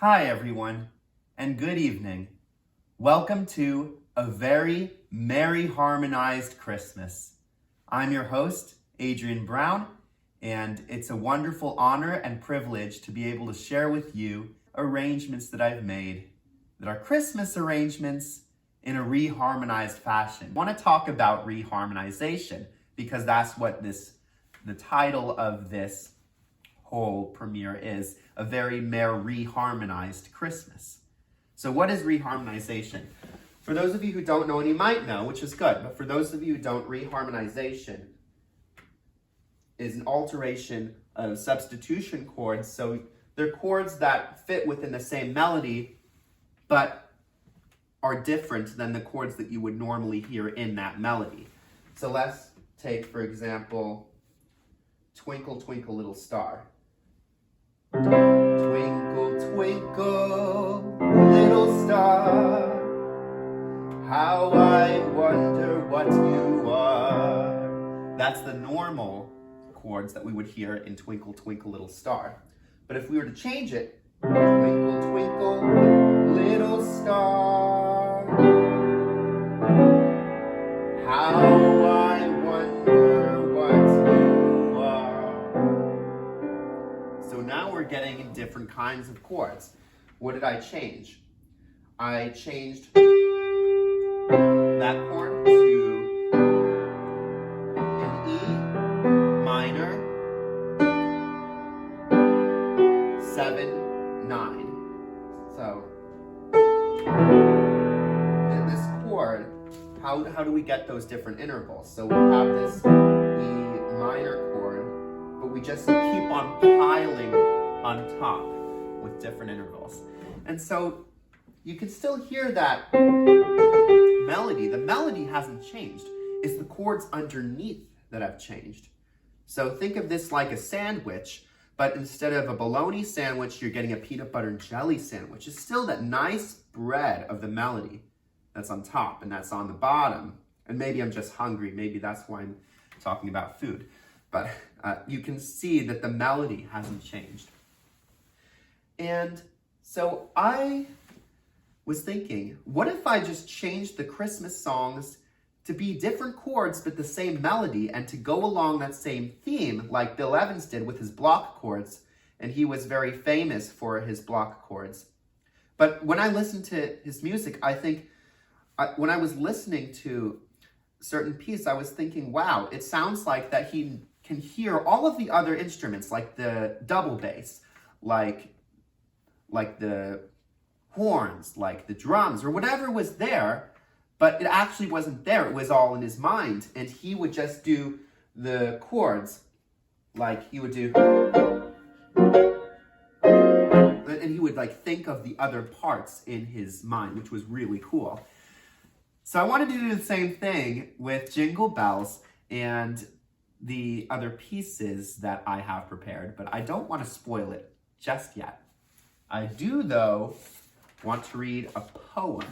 Hi everyone, and good evening. Welcome to a very merry harmonized Christmas. I'm your host, Adrian Brown, and it's a wonderful honor and privilege to be able to share with you arrangements that I've made that are Christmas arrangements in a reharmonized fashion. I want to talk about reharmonization because that's what the title of this whole premiere is, a very MerReharmonized Christmas. So what is reharmonization? For those of you who don't know, and you might know, which is good, but for those of you who don't, reharmonization is an alteration of substitution chords. So they're chords that fit within the same melody, but are different than the chords that you would normally hear in that melody. So let's take, for example, Twinkle, Twinkle, Little Star. Twinkle, twinkle, little star, how I wonder what you are. That's the normal chords that we would hear in Twinkle, Twinkle, Little Star. But if we were to change it, twinkle, twinkle, little star, how I wonder what you are. So now we're getting different kinds of chords. What did I change? I changed that chord to an E minor, 7, 9. So, in this chord, how do we get those different intervals? So we have this E minor chord, but we just keep on piling on top with different intervals. And so you can still hear that melody. The melody hasn't changed. It's the chords underneath that have changed. So think of this like a sandwich, but instead of a bologna sandwich, you're getting a peanut butter and jelly sandwich. It's still that nice bread of the melody that's on top and that's on the bottom. And maybe I'm just hungry. Maybe that's why I'm talking about food. But you can see that the melody hasn't changed. And so I was thinking, what if I just changed the Christmas songs to be different chords but the same melody and to go along that same theme like Bill Evans did with his block chords, and he was very famous for his block chords. But when I listened to his music, I think when I was listening to certain piece, I was thinking, wow, it sounds like that he can hear all of the other instruments, like the double bass, like the horns, like the drums, or whatever was there, but it actually wasn't there. It was all in his mind, and he would just do the chords, like he would do, and he would like think of the other parts in his mind, which was really cool. So I wanted to do the same thing with Jingle Bells and the other pieces that I have prepared, but I don't want to spoil it just yet. I do, though, want to read a poem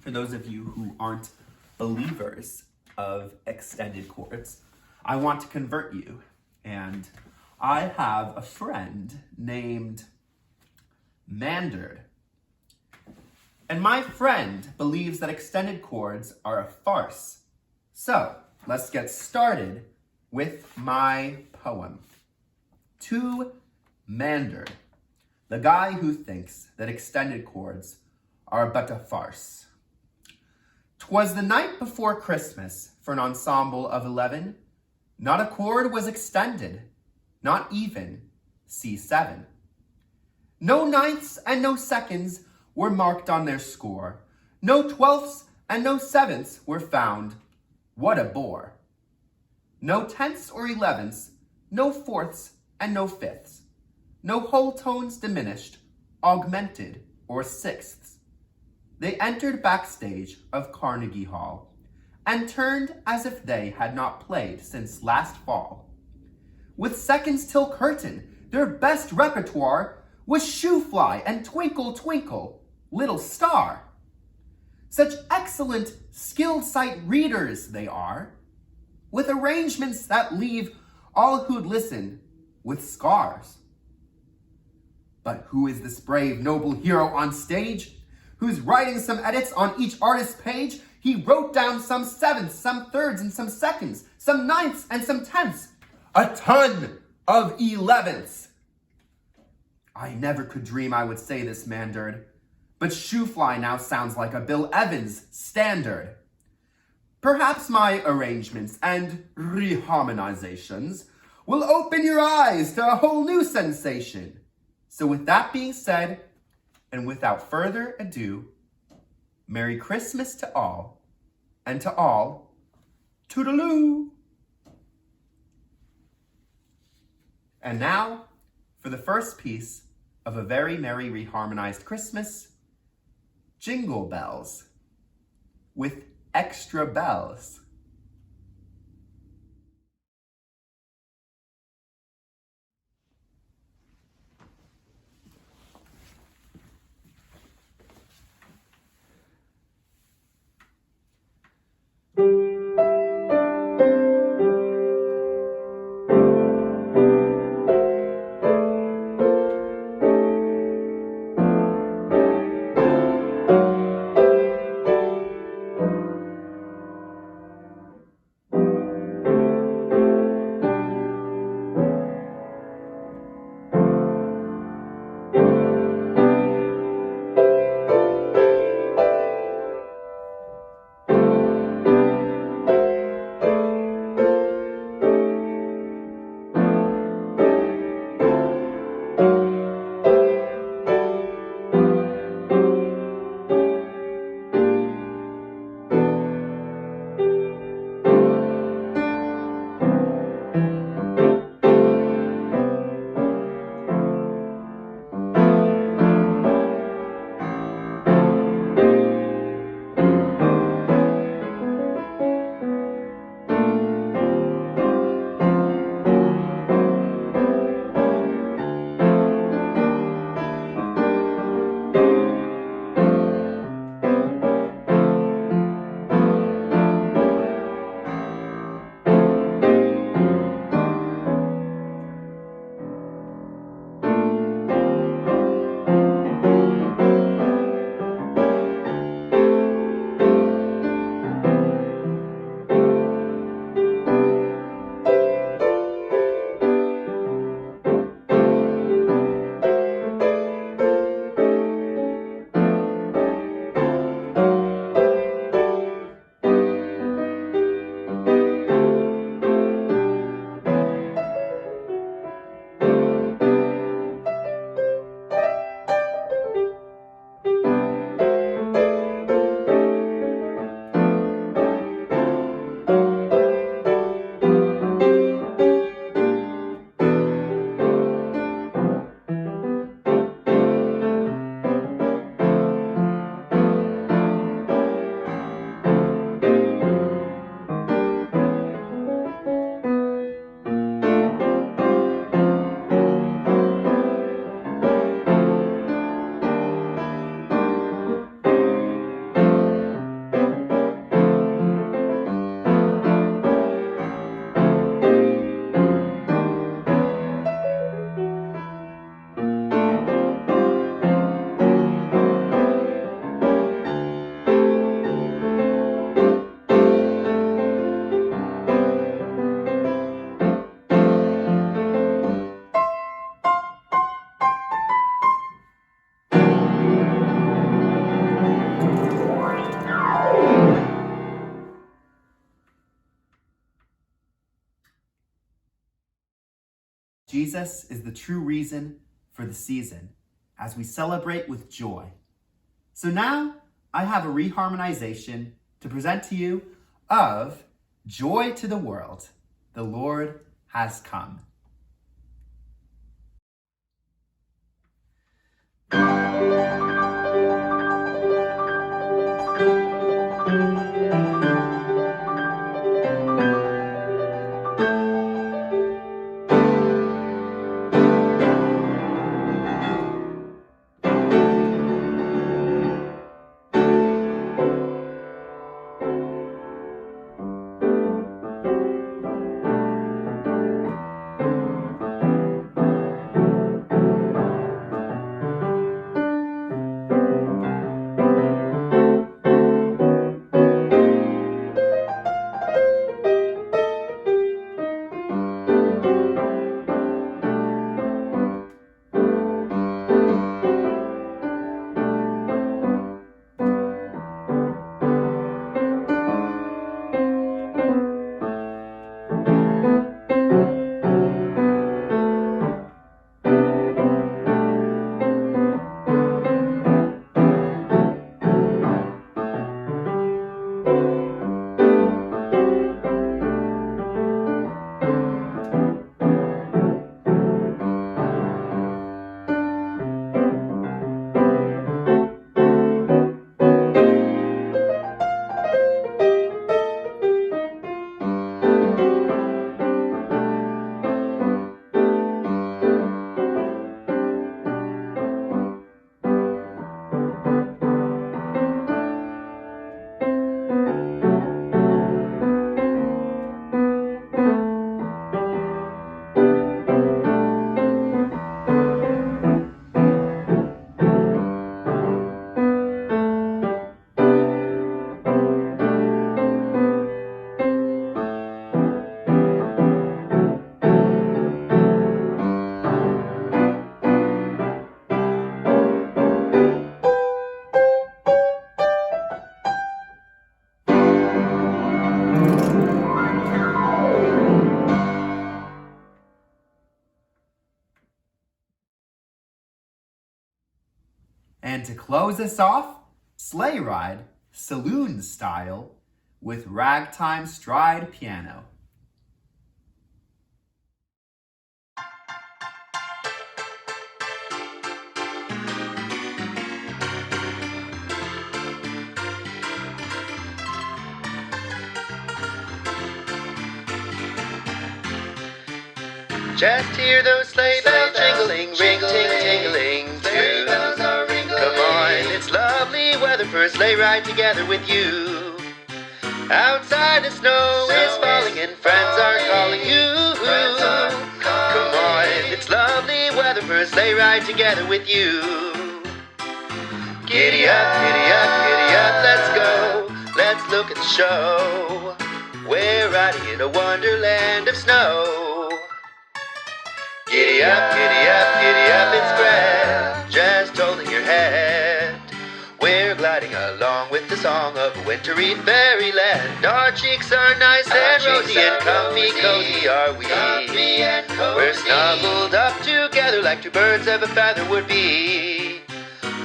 for those of you who aren't believers of extended chords. I want to convert you, and I have a friend named Mandard, And my friend believes that extended chords are a farce. So, let's get started with my poem. To Mander, the guy who thinks that extended chords are but a farce. 'Twas the night before Christmas for an ensemble of 11. Not a chord was extended, not even C7. No ninths and no seconds were marked on their score. No 12ths and no 7ths were found. What a bore. No 10ths or 11ths, no 4ths and no 5ths. No whole tones diminished, augmented, or 6ths. They entered backstage of Carnegie Hall and turned as if they had not played since last fall. With seconds till curtain, their best repertoire was Shoe Fly and Twinkle Twinkle, Little Star. Such excellent, skilled sight readers they are, with arrangements that leave all who'd listen with scars. But who is this brave, noble hero on stage, who's writing some edits on each artist's page? He wrote down some 7ths, some 3rds, and some 2nds, some 9ths, and some 10ths. A ton of 11ths. I never could dream I would say this, Mandarin, but Shoe Fly now sounds like a Bill Evans standard. Perhaps my arrangements and reharmonizations will open your eyes to a whole new sensation. So with that being said, and without further ado, Merry Christmas to all, and to all, toodaloo! And now, for the first piece of A Very Merry Reharmonized Christmas, Jingle Bells, with extra bells. Jesus is the true reason for the season as we celebrate with joy. So now I have a reharmonization to present to you of Joy to the World. The Lord has come. And to close us off, Sleigh Ride, saloon style, with ragtime stride piano. Just hear those sleigh bells jingling, ring, ting, tingling too. Come on, it's lovely weather for a sleigh ride together with you. Outside the snow is falling and friends are calling you. Come on, it's lovely weather for a sleigh ride together with you. Giddy up, let's go. Let's look at the show. We're riding in a wonderland of snow. Giddy up, it's Fred, just holding your head. We're gliding along with the song of a wintry fairyland. Our cheeks are nice and rosy and comfy, cozy are we. We're snuggled up together like two birds of a feather would be.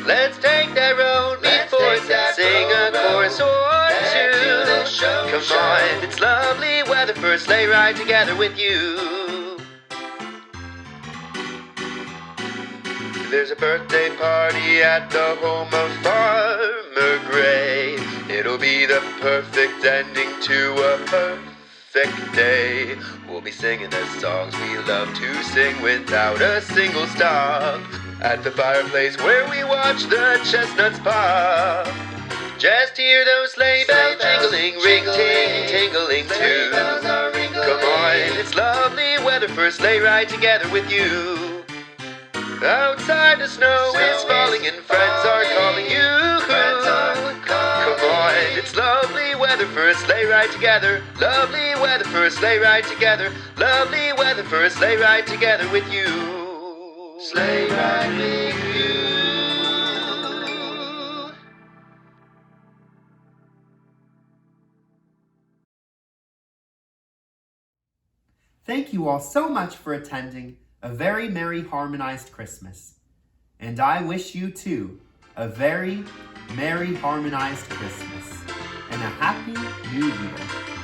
Let's take that road before us and sing a chorus or two. Come on, it's lovely weather for a sleigh ride together with you. There's a birthday party at the home of Farmer Gray. It'll be the perfect ending to a perfect day. We'll be singing the songs we love to sing without a single stop. At the fireplace where we watch the chestnuts pop. Just hear those sleigh bells jingling, ring, ting, tingling too. Come on, it's lovely weather for a sleigh ride together with you. Outside the snow is falling and friends are calling you. Come on, it's lovely weather for a sleigh ride together. Lovely weather for a sleigh ride together. Lovely weather for a sleigh ride together with you. Sleigh ride with you. Thank you all so much for attending a very merry harmonized Christmas. And I wish you too a very merry harmonized Christmas and a happy New Year.